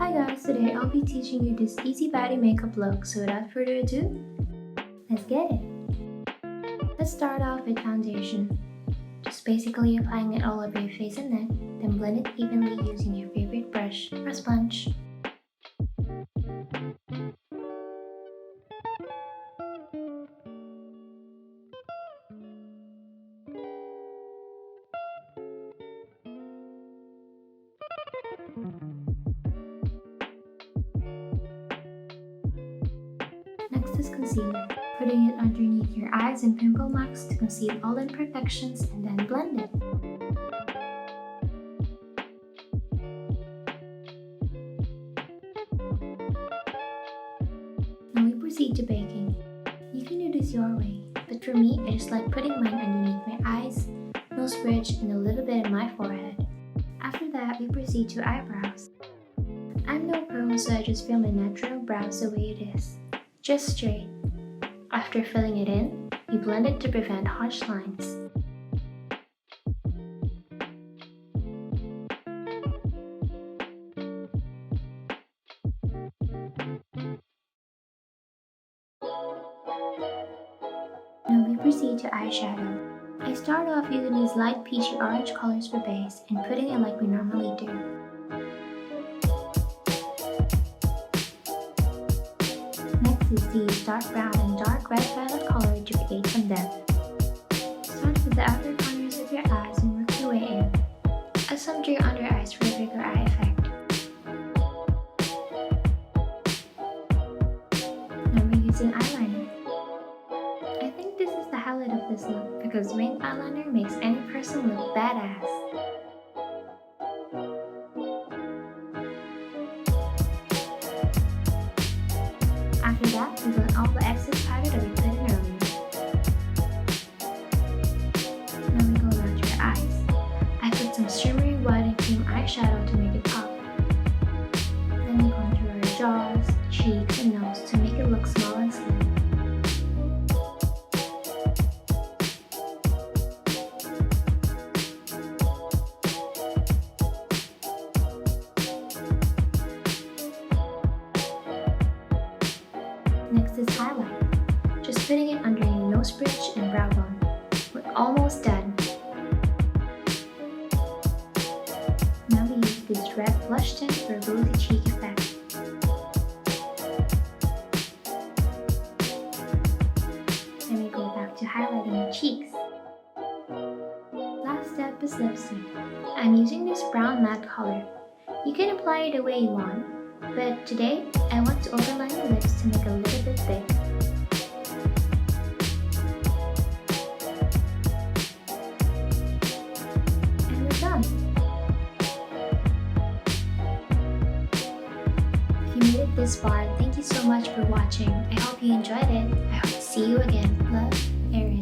Hi guys, today I'll be teaching you this easy Baddie makeup look, so without further ado, let's get it! Let's start off with foundation. Just basically applying it all over your face and neck, then blend it evenly using your favorite brush or sponge. Next is concealer. Putting it underneath your eyes and pimple marks to conceal all imperfections and then blend it. Now we proceed to baking. You can do this your way, but for me, I just like putting mine underneath my eyes, nose bridge, and a little bit in my forehead. After that, we proceed to eyebrows. I'm no pro, so I just fill my natural brows the way it is, just straight. After filling it in, you blend it to prevent harsh lines. Now we proceed to eyeshadow. I start off using these light peachy orange colors for base and putting it like we normally do. Next is these dark brown and dark red violet color to create some depth. Start with the outer corners of your eyes and work your way in. Add some to your under eyes for a bigger eye effect. Now we're using eyeliner. I think this is the highlight of this look because winged eyeliner makes any person look badass. After that, we blend all the excess powder that we put in earlier. Now we go down to your eyes. I put some shimmery white and cream eyeshadow to make it pop. Then we contour our jaws, cheeks, and nose to make it look small and slim. Next is highlight. Just putting it under your nose bridge and brow bone. We're almost done. Now we use this red blush tint for a rosy cheek effect. Then we go back to highlighting your cheeks. Last step is lip sync. I'm using this brown matte color. You can apply it the way you want, but today I want to overline your lips to make a little bit thick. And we're done! If you made it this far, thank you so much for watching. I hope you enjoyed it. I hope to see you again. Love, Erin.